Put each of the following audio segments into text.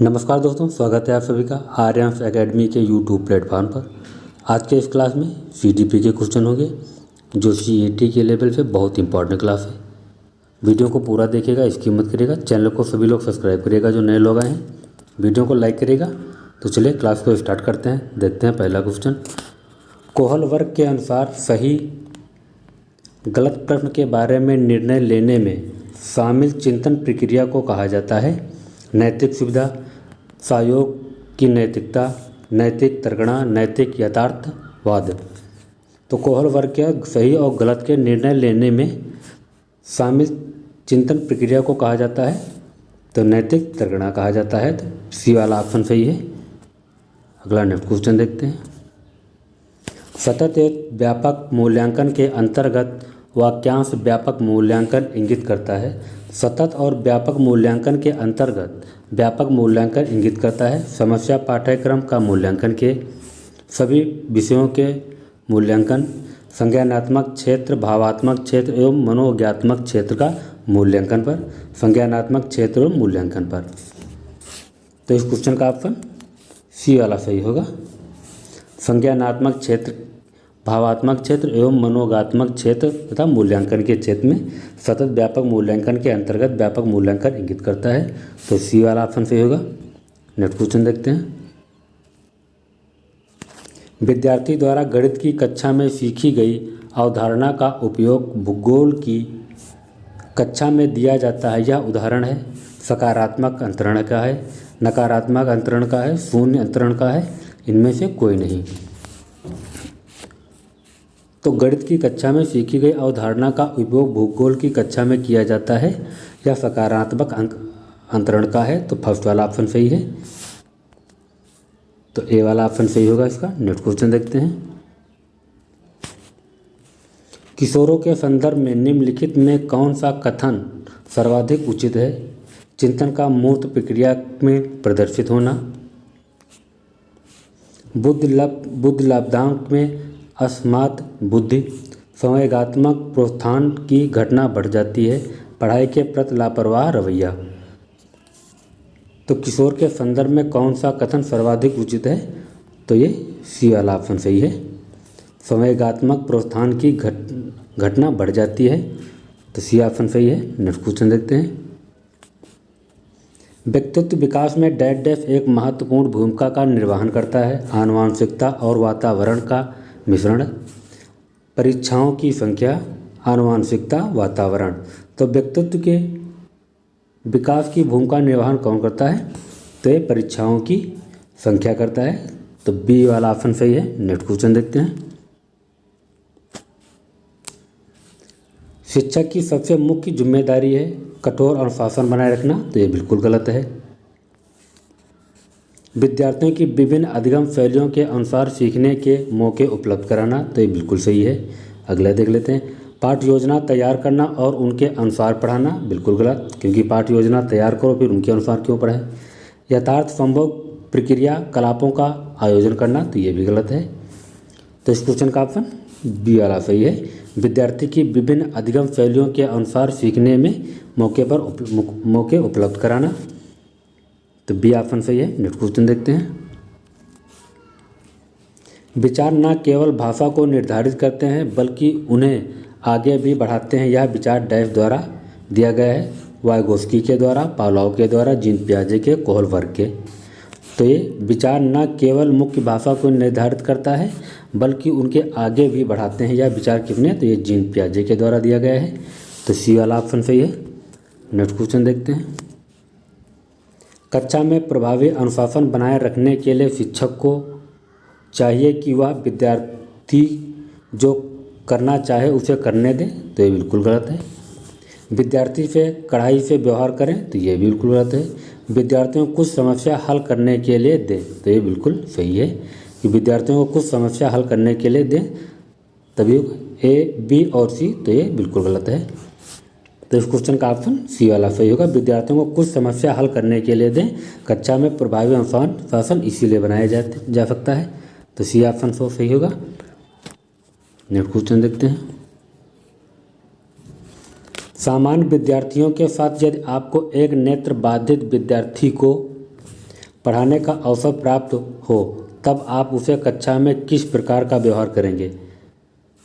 नमस्कार दोस्तों, स्वागत है आप सभी का आर्यांश एकेडमी के यूट्यूब प्लेटफॉर्म पर। आज के इस क्लास में सीडीपी के क्वेश्चन होंगे जो सीईटी के लेवल पे बहुत इंपॉर्टेंट क्लास है। वीडियो को पूरा देखिएगा, इसकी मत करिएगा। चैनल को सभी लोग सब्सक्राइब करिएगा जो नए लोग आए हैं, वीडियो को लाइक करिएगा। तो चलिए क्लास को स्टार्ट करते हैं। देखते हैं पहला क्वेश्चन। कोहल वर्ग के अनुसार सही गलत प्रश्न के बारे में निर्णय लेने में शामिल चिंतन प्रक्रिया को कहा जाता है। नैतिक सुविधा, सहयोग की नैतिकता, नैतिक तर्कणा, नैतिक यथार्थवाद। तो कोहल वर्ग के सही और गलत के निर्णय लेने में शामिल चिंतन प्रक्रिया को कहा जाता है तो नैतिक तर्कणा कहा जाता है। तो सी वाला ऑप्शन सही है। अगला नेक्स्ट क्वेश्चन देखते हैं। सतत एक व्यापक मूल्यांकन के अंतर्गत वाक्यांश व्यापक मूल्यांकन इंगित करता है। सतत और व्यापक मूल्यांकन के अंतर्गत व्यापक मूल्यांकन इंगित करता है समस्या पाठ्यक्रम का मूल्यांकन के सभी विषयों के मूल्यांकन, संज्ञानात्मक क्षेत्र, भावात्मक क्षेत्र एवं मनोज्ञात्मक क्षेत्र का मूल्यांकन पर, संज्ञानात्मक क्षेत्र एवं मूल्यांकन पर। तो इस क्वेश्चन का ऑप्शन सी वाला सही होगा। संज्ञानात्मक क्षेत्र, भावात्मक क्षेत्र एवं मनोगात्मक क्षेत्र तथा मूल्यांकन के क्षेत्र में सतत व्यापक मूल्यांकन के अंतर्गत व्यापक मूल्यांकन इंगित करता है। तो सी वाला ऑप्शन सही होगा। नेक्स्ट क्वेश्चन देखते हैं। विद्यार्थी द्वारा गणित की कक्षा में सीखी गई अवधारणा का उपयोग भूगोल की कक्षा में दिया जाता है। यह उदाहरण है। सकारात्मक अंतरण का है, नकारात्मक अंतरण का है, शून्य अंतरण का है, इनमें से कोई नहीं। तो गणित की कक्षा में सीखी गई अवधारणा का उपयोग भूगोल की कक्षा में किया जाता है। यह सकारात्मक अंतरण का है। तो फर्स्ट वाला ऑप्शन सही है। तो ए वाला ऑप्शन सही होगा इसका। नेक्स्ट क्वेश्चन देखते हैं। किशोरों के संदर्भ में निम्नलिखित में कौन सा कथन सर्वाधिक उचित है? चिंतन का मूर्त प्रक्रिया में प्रदर्शित होना, बुद्धि लाभदायक में अस्मात् बुद्धि, संवेगात्मक प्रोत्थान की घटना बढ़ जाती है, पढ़ाई के प्रति लापरवाह रवैया। तो किशोर के संदर्भ में कौन सा कथन सर्वाधिक उचित है? तो ये सी वाला ऑप्शन सही है। संवेगात्मक प्रोत्थान की घटना बढ़ जाती है। तो सी ऑप्शन सही है। नेक्स्ट क्वेश्चन देखते हैं। व्यक्तित्व विकास में डैश डैश एक महत्वपूर्ण भूमिका का निर्वहन करता है। आनुवंशिकता और वातावरण का मिश्रण, परीक्षाओं की संख्या, आनुवंशिकता, वातावरण। तो व्यक्तित्व के विकास की भूमिका निर्वहन कौन करता है? तो ये परीक्षाओं की संख्या करता है। तो बी वाला ऑप्शन सही है। नेक्स्ट क्वेश्चन देखते हैं। शिक्षक की सबसे मुख्य जिम्मेदारी है कठोर अनुशासन बनाए रखना। तो ये बिल्कुल गलत है। विद्यार्थियों की विभिन्न अधिगम शैलियों के अनुसार सीखने के मौके उपलब्ध कराना। तो ये बिल्कुल सही है। अगला देख लेते हैं। पाठ योजना तैयार करना और उनके अनुसार पढ़ाना। बिल्कुल गलत, क्योंकि पाठ योजना तैयार करो फिर उनके अनुसार क्यों पढ़ाएं। यथार्थ संभव प्रक्रिया कलापों का आयोजन करना। तो ये भी गलत है। तो इस क्वेश्चन का ऑप्शन बी वाला सही है। विद्यार्थी की विभिन्न अधिगम शैलियों के अनुसार सीखने में मौके उपलब्ध कराना। तो बी ऑप्शन सही है। नेक्स्ट क्वेश्चन देखते हैं। विचार न केवल भाषा को निर्धारित करते हैं बल्कि उन्हें आगे भी बढ़ाते हैं। यह विचार डैश द्वारा दिया गया है। वाइगोस्की के द्वारा, पावलोव के द्वारा, जीन पियाजे के, कोहल वर्ग के। तो ये विचार न केवल मुख्य भाषा को निर्धारित करता है बल्कि उनके आगे भी बढ़ाते हैं। यह विचार किसने? तो ये जीन पियाजे के द्वारा दिया गया है। तो सी वाला ऑप्शन सही है। नेक्स्ट क्वेश्चन देखते हैं। कक्षा में प्रभावी अनुशासन बनाए रखने के लिए शिक्षक को चाहिए कि वह विद्यार्थी जो करना चाहे उसे करने दें। तो ये बिल्कुल गलत है। विद्यार्थी से कड़ाई से व्यवहार करें। तो ये बिल्कुल गलत है। विद्यार्थियों को कुछ समस्या हल करने के लिए दें। तो ये बिल्कुल सही है कि विद्यार्थियों को कुछ समस्या हल करने के लिए दें, तभी ए, बी और सी। तो ये बिल्कुल गलत है। तो इस क्वेश्चन का ऑप्शन सी वाला सही होगा। विद्यार्थियों को कुछ समस्या हल करने के लिए दें। कक्षा में प्रभावी अनुशासन इसीलिए बनाया जा सकता है। तो सी ऑप्शन सही होगा। नेक्स्ट क्वेश्चन देखते हैं। सामान्य विद्यार्थियों के साथ यदि आपको एक नेत्र बाधित विद्यार्थी को पढ़ाने का अवसर प्राप्त हो तब आप उसे कक्षा में किस प्रकार का व्यवहार करेंगे।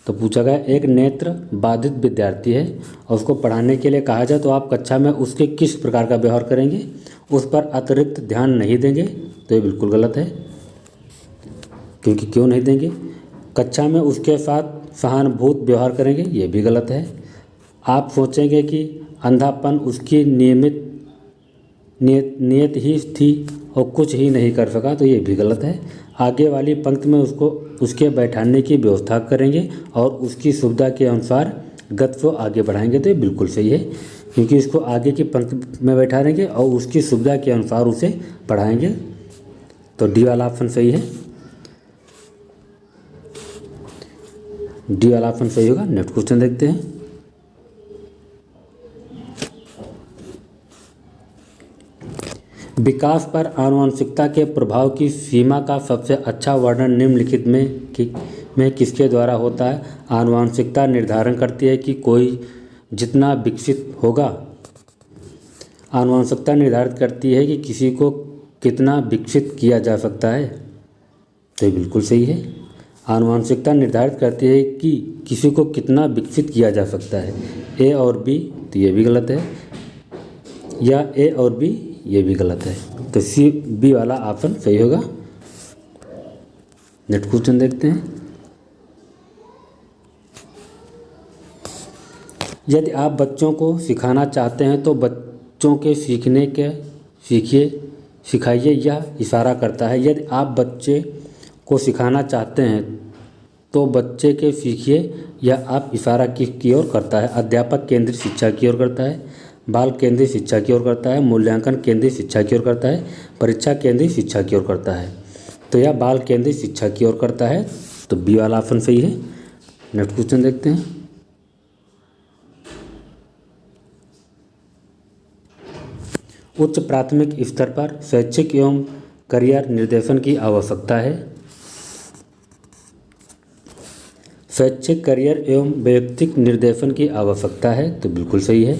तो पूछा गया एक नेत्र बाधित विद्यार्थी है और उसको पढ़ाने के लिए कहा जाए तो आप कक्षा में उसके किस प्रकार का व्यवहार करेंगे, उस पर अतिरिक्त ध्यान नहीं देंगे, तो ये बिल्कुल गलत है। क्योंकि क्यों नहीं देंगे, कक्षा में उसके साथ सहानुभूत व्यवहार करेंगे, ये भी गलत है। आप सोचेंगे कि अंधापन उसकी नियत ही थी और कुछ ही नहीं कर सका, तो ये भी गलत है। आगे वाली पंक्ति में उसके बैठाने की व्यवस्था करेंगे और उसकी सुविधा के अनुसार गति को आगे बढ़ाएंगे, तो ये बिल्कुल सही है। क्योंकि इसको आगे की पंक्ति में बैठाएंगे और उसकी सुविधा के अनुसार उसे पढ़ाएंगे, तो डी वाला ऑप्शन सही है। डी वाला ऑप्शन सही होगा। नेक्स्ट क्वेश्चन देखते हैं। विकास पर आनुवंशिकता के प्रभाव की सीमा का सबसे अच्छा वर्णन निम्नलिखित में किसके द्वारा होता है। आनुवंशिकता निर्धारण करती है कि कोई जितना विकसित होगा। आनुवंशिकता निर्धारित करती है कि किसी को कितना विकसित किया जा सकता है, तो ये बिल्कुल सही है। आनुवंशिकता निर्धारित करती है कि किसी को कितना विकसित किया जा सकता है। ए और बी, तो ये भी गलत है, या ए और बी, ये भी गलत है। तो सी बी वाला ऑप्शन सही होगा। नेक्स्ट क्वेश्चन देखते हैं। यदि आप बच्चों को सिखाना चाहते हैं तो बच्चों के सिखाइए या इशारा करता है। यदि आप बच्चे को सिखाना चाहते हैं तो बच्चे के सीखिए या आप इशारा की ओर करता है। अध्यापक केंद्रित शिक्षा की ओर करता है, बाल केंद्रित शिक्षा की ओर करता है, मूल्यांकन केंद्रित शिक्षा की ओर करता है, परीक्षा केंद्रित शिक्षा की ओर करता है। तो यह बाल केंद्रित शिक्षा की ओर करता है, तो बी वाला ऑप्शन सही है। नेक्स्ट क्वेश्चन देखते हैं। उच्च प्राथमिक स्तर पर शैक्षिक एवं करियर निर्देशन की आवश्यकता है। शैक्षिक करियर एवं वैयक्तिक निर्देशन की आवश्यकता है, तो बिल्कुल सही है।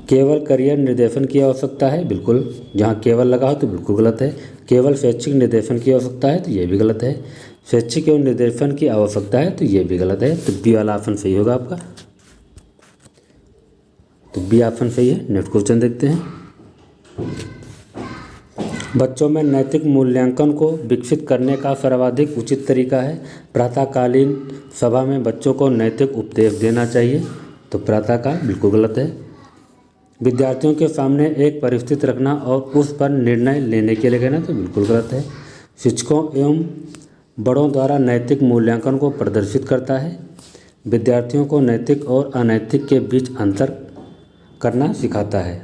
केवल करियर निर्देशन की आवश्यकता है, बिल्कुल, जहाँ केवल लगा हो तो बिल्कुल गलत है। केवल शैक्षिक निर्देशन की आवश्यकता है, तो ये भी गलत है। शैक्षिक एवं निर्देशन की आवश्यकता है, तो ये भी गलत है। तो बी वाला ऑप्शन सही होगा आपका। तो बी ऑप्शन सही है। नेक्स्ट क्वेश्चन देखते हैं। बच्चों में नैतिक मूल्यांकन को विकसित करने का सर्वाधिक उचित तरीका है। प्रातःकालीन सभा में बच्चों को नैतिक उपदेश देना चाहिए, तो प्रातःकाल बिल्कुल गलत है। विद्यार्थियों के सामने एक परिस्थिति रखना और उस पर निर्णय लेने के लिए कहना, तो बिल्कुल गलत है। शिक्षकों एवं बड़ों द्वारा नैतिक मूल्यांकन को प्रदर्शित करता है। विद्यार्थियों को नैतिक और अनैतिक के बीच अंतर करना सिखाता है।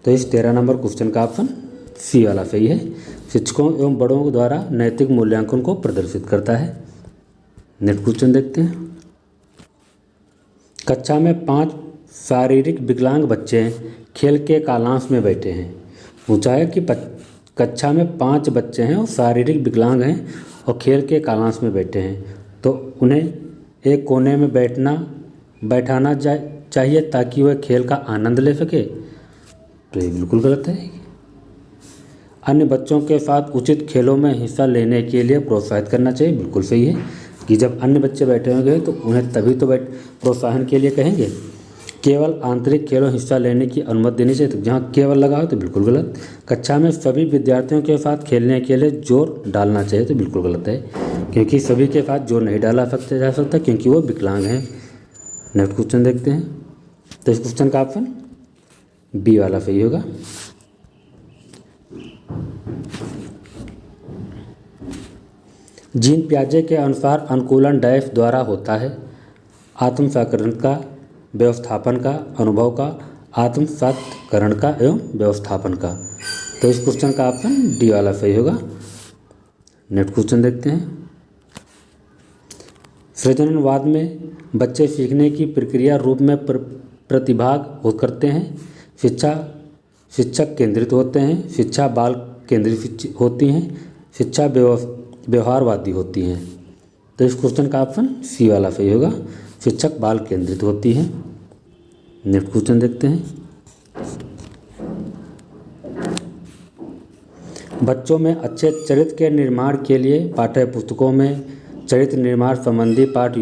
तो इस 13 नंबर क्वेश्चन का ऑप्शन सी वाला सही है। शिक्षकों एवं बड़ों द्वारा नैतिक मूल्यांकन को प्रदर्शित करता है। नेक्स्ट क्वेश्चन देखते हैं। कक्षा में 5 शारीरिक विकलांग बच्चे खेल के कालांश में बैठे हैं। पूछा है कि कक्षा में 5 बच्चे हैं और शारीरिक विकलांग हैं और खेल के कालांश में बैठे हैं, तो उन्हें एक कोने में बैठाना चाहिए ताकि वह खेल का आनंद ले सके, तो ये बिल्कुल गलत है। अन्य बच्चों के साथ उचित खेलों में हिस्सा लेने के लिए प्रोत्साहित करना चाहिए, बिल्कुल सही है कि जब अन्य बच्चे बैठे होंगे तो उन्हें तभी तो प्रोत्साहन के लिए कहेंगे। केवल आंतरिक खेलों हिस्सा लेने की अनुमति देनी चाहिए, तो जहाँ केवल लगा हो तो बिल्कुल गलत। कक्षा में सभी विद्यार्थियों के साथ खेलने के लिए जोर डालना चाहिए, तो बिल्कुल गलत है, क्योंकि सभी के साथ जोर नहीं डाला जा सकता क्योंकि वो विकलांग हैं। नेक्स्ट क्वेश्चन देखते हैं। तो इस क्वेश्चन का ऑप्शन बी वाला सही होगा। जीन पियाजे के अनुसार अनुकूलन डैश द्वारा होता है। आत्मसात्करण का, व्यवस्थापन का, अनुभव का, आत्मसात्करण का एवं व्यवस्थापन का। तो इस क्वेश्चन का ऑप्शन डी वाला सही होगा। नेक्स्ट क्वेश्चन देखते हैं। सृजनवाद में बच्चे सीखने की प्रक्रिया रूप में प्रतिभाग करते हैं। शिक्षक केंद्रित होते हैं, शिक्षा बाल केंद्रित होती हैं, शिक्षा व्यवहारवादी होती हैं। तो इस क्वेश्चन का ऑप्शन सी वाला सही होगा। शिक्षक बाल केंद्रित होती हैं। नेक्स्ट क्वेश्चन देखते हैं। बच्चों में अच्छे चरित्र के निर्माण के लिए पाठ्य पुस्तकों में चरित्र निर्माण संबंधी पाठ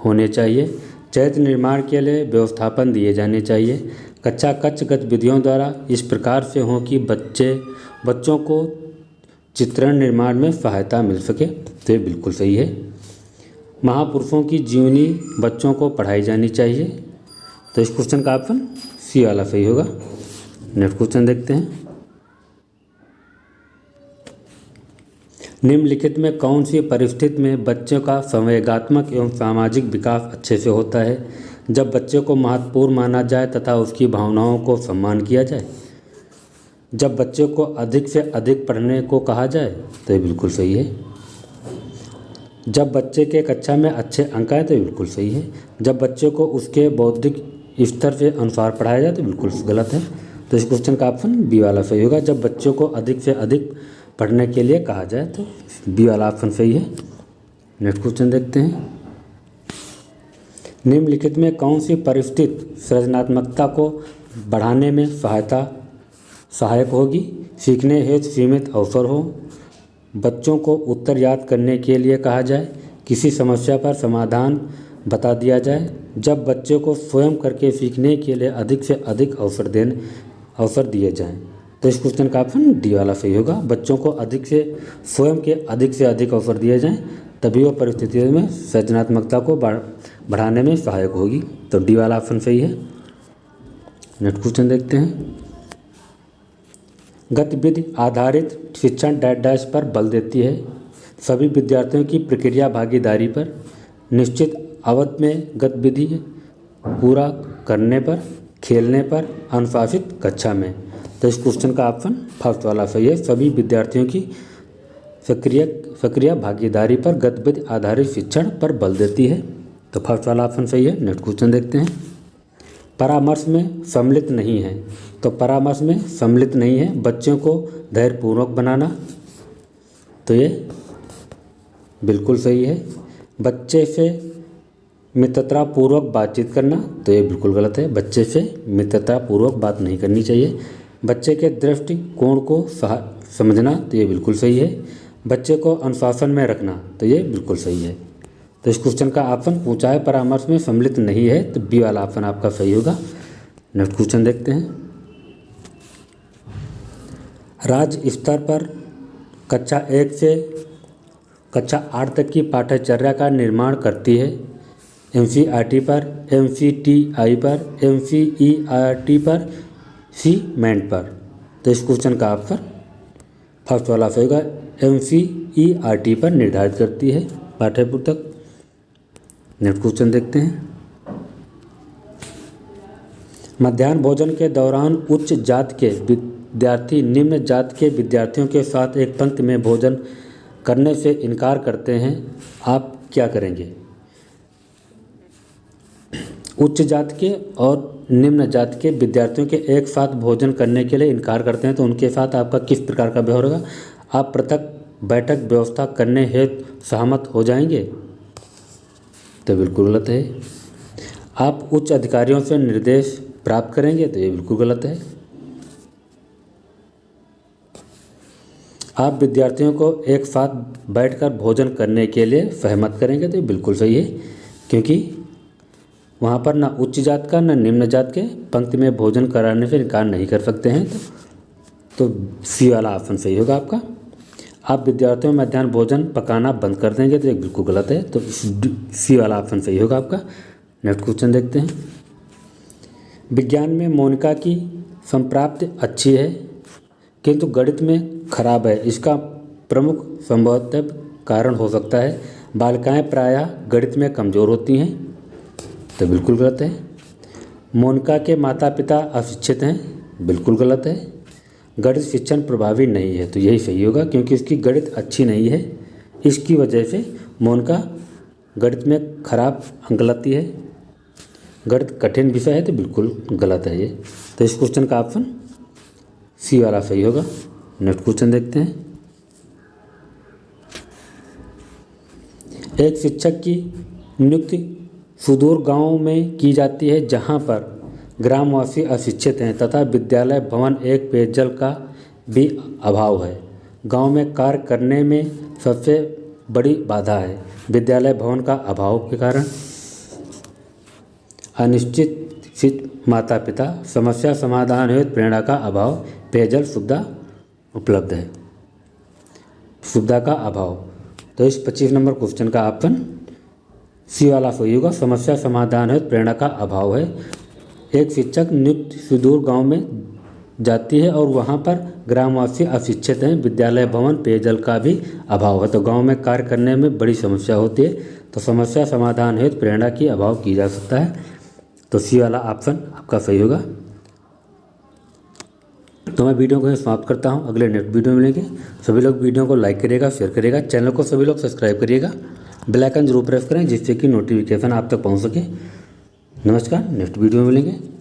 होने चाहिए। चरित्र निर्माण के लिए व्यवस्थापन दिए जाने चाहिए। कक्षा कक्ष गतिविधियों द्वारा इस प्रकार से हों कि बच्चों को चित्रण निर्माण में सहायता मिल सके। तो ये बिल्कुल सही है। महापुरुषों की जीवनी बच्चों को पढ़ाई जानी चाहिए। तो इस क्वेश्चन का ऑप्शन सी वाला सही होगा। नेक्स्ट क्वेश्चन देखते हैं। निम्नलिखित में कौन सी परिस्थिति में बच्चों का संवेगात्मक एवं सामाजिक विकास अच्छे से होता है? जब बच्चे को महत्वपूर्ण माना जाए तथा उसकी भावनाओं को सम्मान किया जाए। जब बच्चे को अधिक से अधिक पढ़ने को कहा जाए। तो ये बिल्कुल सही है। जब बच्चे के कक्षा में अच्छे अंक आए। तो ये बिल्कुल सही है। जब बच्चे को उसके बौद्धिक स्तर से अनुसार पढ़ाया जाए। तो बिल्कुल गलत है। तो इस क्वेश्चन का ऑप्शन बी वाला सही होगा। जब बच्चों को अधिक से अधिक पढ़ने के लिए कहा जाए। तो बी वाला ऑप्शन सही है। नेक्स्ट क्वेश्चन देखते हैं। निम्नलिखित में कौन सी परिस्थिति सृजनात्मकता को बढ़ाने में सहायक होगी? सीखने हेतु सीमित अवसर हो, बच्चों को उत्तर याद करने के लिए कहा जाए, किसी समस्या पर समाधान बता दिया जाए, जब बच्चे को स्वयं करके सीखने के लिए अधिक से अधिक अवसर दिए जाएं। तो इस क्वेश्चन का ऑप्शन डी वाला सही होगा। बच्चों को स्वयं के अधिक से अधिक अवसर दिए जाएं, तभी वो परिस्थितियों में सृजनात्मकता को बढ़ाने में सहायक होगी। तो डी वाला ऑप्शन सही है। नेक्स्ट क्वेश्चन देखते हैं। गतिविधि आधारित शिक्षण डैश पर बल देती है। सभी विद्यार्थियों की प्रक्रिया भागीदारी पर, निश्चित अवधि में गतिविधि पूरा करने पर, खेलने पर, अनुशासित कक्षा में। तो इस क्वेश्चन का ऑप्शन फर्स्ट वाला सही है। सभी विद्यार्थियों की सक्रिय भागीदारी पर गतिविधि आधारित शिक्षण पर बल देती है। तो फर्स्ट वाला ऑप्शन सही है। नेक्स्ट क्वेश्चन देखते हैं। परामर्श में सम्मिलित नहीं है। तो परामर्श में सम्मिलित नहीं है बच्चों को धैर्यपूर्वक बनाना। तो ये बिल्कुल सही है। बच्चे से मित्रतापूर्वक बातचीत करना। तो ये बिल्कुल गलत है। बच्चे से मित्रतापूर्वक बात नहीं करनी चाहिए। बच्चे के दृष्टिकोण को समझना। तो ये बिल्कुल सही है। बच्चे को अनुशासन में रखना। तो ये बिल्कुल सही है। तो इस क्वेश्चन का ऑप्शन पूछा है परामर्श में सम्मिलित नहीं है। तो बी वाला ऑप्शन आपका सही होगा। नेक्स्ट क्वेश्चन देखते हैं। राज्य स्तर पर कक्षा 1 से कक्षा 8 तक की पाठ्यचर्या का निर्माण करती है। एनसीईआरटी पर, एनसीटीआई पर, एनसीईआरटी पर, सीमेंट पर। तो इस क्वेश्चन का ऑप्शन फर्स्ट वाला सही होगा। एनसीईआरटी पर निर्धारित करती है पाठ्यपुस्तक। नेक्स्ट क्वेश्चन देखते हैं। मध्याह्न भोजन के दौरान उच्च जाति के विद्यार्थी निम्न जाति के विद्यार्थियों के साथ एक पंक्ति में भोजन करने से इनकार करते हैं। आप क्या करेंगे? उच्च जाति के और निम्न जाति के विद्यार्थियों के एक साथ भोजन करने के लिए इनकार करते हैं। तो उनके साथ आपका किस प्रकार का व्यवहार होगा? आप पृथक बैठक व्यवस्था करने हेतु सहमत हो जाएंगे? तो बिल्कुल गलत है। आप उच्च अधिकारियों से निर्देश प्राप्त करेंगे? तो ये बिल्कुल गलत है। आप विद्यार्थियों को एक साथ बैठकर भोजन करने के लिए सहमत करेंगे? तो ये बिल्कुल सही है, क्योंकि वहाँ पर ना उच्च जात का ना निम्न जात के पंक्ति में भोजन कराने से इनकार नहीं कर सकते हैं। तो सी वाला ऑप्शन सही होगा आपका। आप विद्यार्थियों में मध्याह्न भोजन पकाना बंद कर देंगे? तो ये बिल्कुल गलत है। तो सी वाला ऑप्शन सही होगा आपका। नेक्स्ट क्वेश्चन देखते हैं। विज्ञान में मोनिका की संप्राप्ति अच्छी है किंतु गणित में खराब है। इसका प्रमुख संभवतः कारण हो सकता है बालिकाएं प्रायः गणित में कमज़ोर होती हैं। तो बिल्कुल गलत है। मोनिका के माता पिता अशिक्षित हैं? बिल्कुल गलत है। गणित शिक्षण प्रभावी नहीं है। तो यही सही होगा, क्योंकि उसकी गणित अच्छी नहीं है, इसकी वजह से मोनिका गणित में खराब अंक लाती है। गणित कठिन विषय है। तो बिल्कुल गलत है ये। तो इस क्वेश्चन का ऑप्शन सी वाला सही होगा। नेक्स्ट क्वेश्चन देखते हैं। एक शिक्षक की नियुक्ति सुदूर गांव में की जाती है जहां पर ग्रामवासी अशिक्षित हैं तथा विद्यालय भवन एक पेयजल का भी अभाव है। गांव में कार्य करने में सबसे बड़ी बाधा है। विद्यालय भवन का अभाव के कारण, अनिश्चित माता पिता, समस्या समाधान हेतु प्रेरणा का अभाव, पेयजल सुविधा उपलब्ध है, सुविधा का अभाव। तो इस 25 नंबर क्वेश्चन का ऑप्शन सी वाला सही होगा। समस्या समाधान हेतु प्रेरणा का अभाव है। एक शिक्षक नित्य सुदूर गांव में जाती है और वहां पर ग्रामवासी अशिक्षित हैं। विद्यालय भवन पेयजल का भी अभाव है। तो गांव में कार्य करने में बड़ी समस्या होती है। तो समस्या समाधान हेतु प्रेरणा की अभाव की जा सकता है। तो सी वाला ऑप्शन आपका सही होगा। तो मैं वीडियो को समाप्त करता हूं। अगले नेक्स्ट वीडियो में मिलेंगे। सभी लोग वीडियो को लाइक करिएगा, शेयर करिएगा, चैनल को सभी लोग सब्सक्राइब करिएगा, बेल आइकन जरूर प्रेस करें जिससे कि नोटिफिकेशन आप तक पहुंच सके। नमस्कार, नेक्स्ट वीडियो में मिलेंगे।